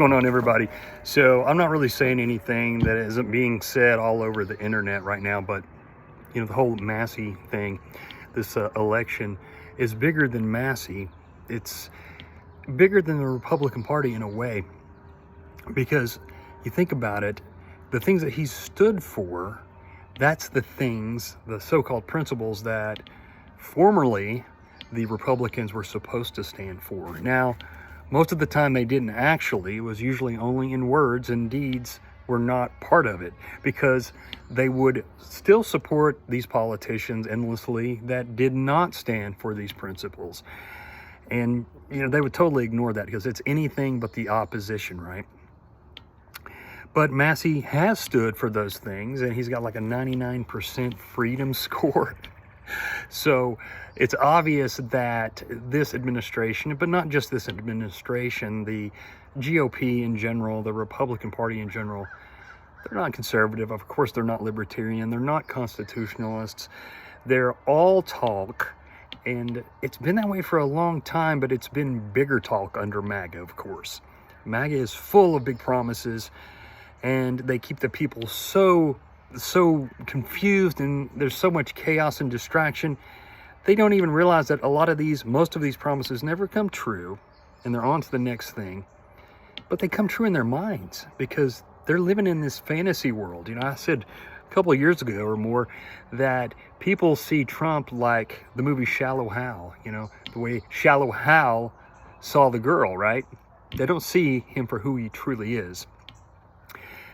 Going on, everybody? So I'm not really saying anything that isn't being said all over the internet right now, but the whole Massie thing, this election is bigger than Massie. It's bigger than the Republican Party in a way, because you think about it, the things that he stood for, that's the things, the so-called principles that formerly the Republicans were supposed to stand for. Now, most of the time they didn't actually. It was usually only in words, and deeds were not part of it, because they would still support these politicians endlessly that did not stand for these principles. And, they would totally ignore that because it's anything but the opposition, right? But Massie has stood for those things, and he's got like a 99% freedom score. So it's obvious that this administration, but not just this administration, the GOP in general, the Republican Party in general, they're not conservative. Of course, they're not libertarian. They're not constitutionalists. They're all talk. And it's been that way for a long time, but it's been bigger talk under MAGA, of course. MAGA is full of big promises, and they keep the people so confused, and there's so much chaos and distraction. They don't even realize that most of these promises never come true, and they're on to the next thing. But they come true in their minds because they're living in this fantasy world. I said a couple of years ago or more that people see Trump like the movie Shallow Hal, the way Shallow Hal saw the girl, right? They don't see him for who he truly is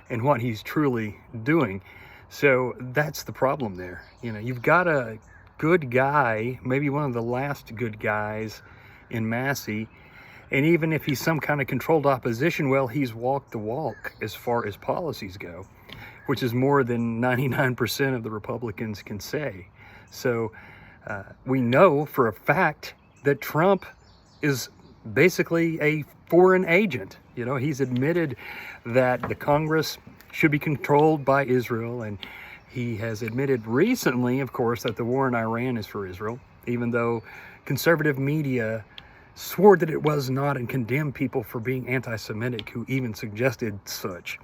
and what he's truly doing. So that's the problem there. You've got a good guy, maybe one of the last good guys in Massie, and even if he's some kind of controlled opposition, well, he's walked the walk as far as policies go, which is more than 99% of the Republicans can say. So we know for a fact that Trump is basically a foreign agent. He's admitted that the Congress should be controlled by Israel, and he has admitted recently, of course, that the war in Iran is for Israel, even though conservative media swore that it was not and condemned people for being anti-Semitic who even suggested such.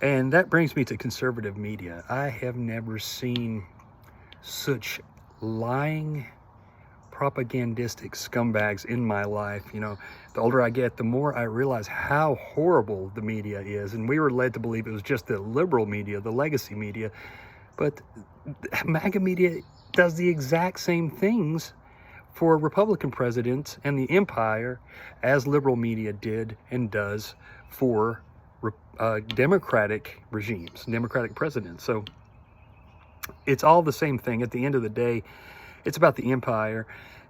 And that brings me to conservative media. I have never seen such lying, propagandistic scumbags in my life. The older I get, the more I realize how horrible the media is. And we were led to believe it was just the liberal media, the legacy media. But MAGA media does the exact same things for Republican presidents and the empire as liberal media did and does for Democratic regimes, Democratic presidents. So it's all the same thing. At the end of the day, it's about the empire,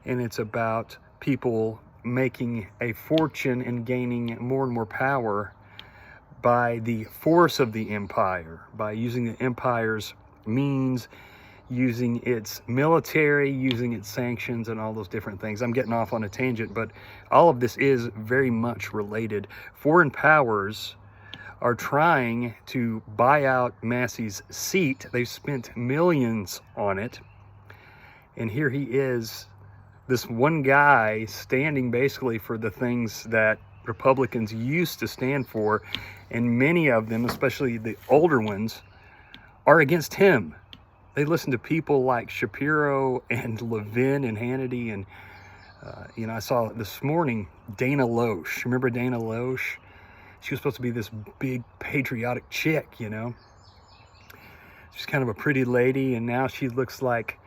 and it's about people making a fortune and gaining more and more power by the force of the empire, by using the empire's means, using its military, using its sanctions, and all those different things. I'm getting off on a tangent, but all of this is very much related. Foreign powers are trying to buy out Massie's seat. They've spent millions on it. And here he is, this one guy standing basically for the things that Republicans used to stand for. And many of them, especially the older ones, are against him. They listen to people like Shapiro and Levin and Hannity. And, I saw this morning Dana Loesch. Remember Dana Loesch? She was supposed to be this big patriotic chick, She's kind of a pretty lady, and now she looks like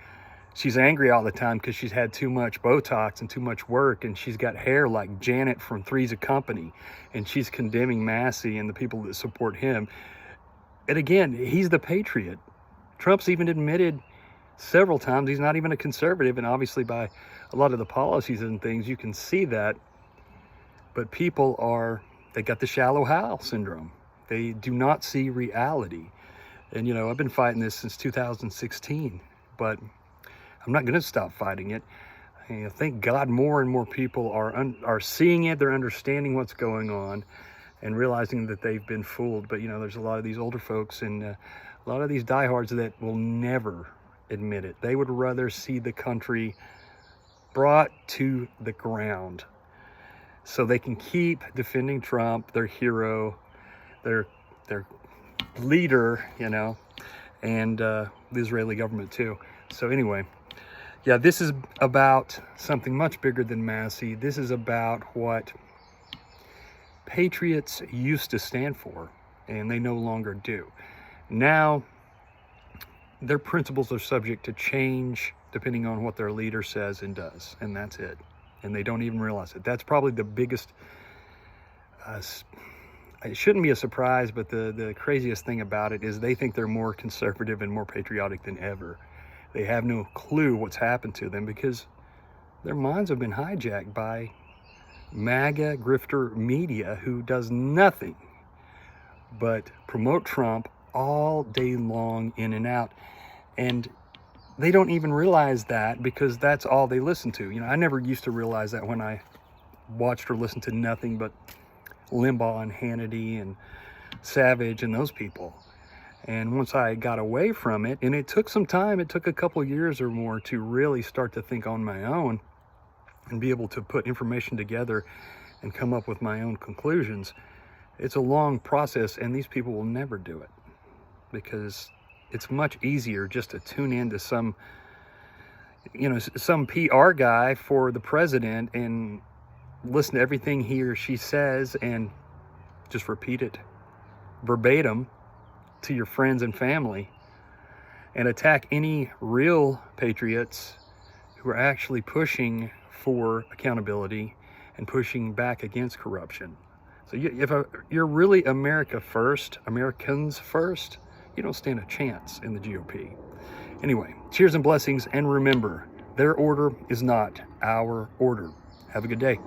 she's angry all the time because she's had too much Botox and too much work, and she's got hair like Janet from Three's a Company, and she's condemning Massie and the people that support him. And again, he's the patriot. Trump's even admitted several times he's not even a conservative, and obviously by a lot of the policies and things, you can see that. But people they got the Shallow Hal syndrome. They do not see reality. And, I've been fighting this since 2016, but I'm not going to stop fighting it. Thank God more and more people are seeing it. They're understanding what's going on and realizing that they've been fooled. But, there's a lot of these older folks and a lot of these diehards that will never admit it. They would rather see the country brought to the ground. so they can keep defending Trump, their hero, their leader, you know, and the Israeli government too. So anyway, yeah, this is about something much bigger than Massie. This is about what patriots used to stand for, and they no longer do. Now, their principles are subject to change depending on what their leader says and does, and that's it. And they don't even realize it. That's probably the biggest, it shouldn't be a surprise, but the craziest thing about it is they think they're more conservative and more patriotic than ever. They have no clue what's happened to them because their minds have been hijacked by MAGA grifter media who does nothing but promote Trump all day long, in and out. And they don't even realize that because that's all they listen to. You know, I never used to realize that when I watched or listened to nothing but Limbaugh and Hannity and Savage and those people. And once I got away from it, and it took some time, it took a couple years or more to really start to think on my own and be able to put information together and come up with my own conclusions. It's a long process, and these people will never do it because it's much easier just to tune into some, you know, some PR guy for the president and listen to everything he or she says and just repeat it verbatim to your friends and family and attack any real patriots who are actually pushing for accountability and pushing back against corruption. So if you're really Americans first, you don't stand a chance in the GOP. Anyway, cheers and blessings, and remember, their order is not our order. Have a good day.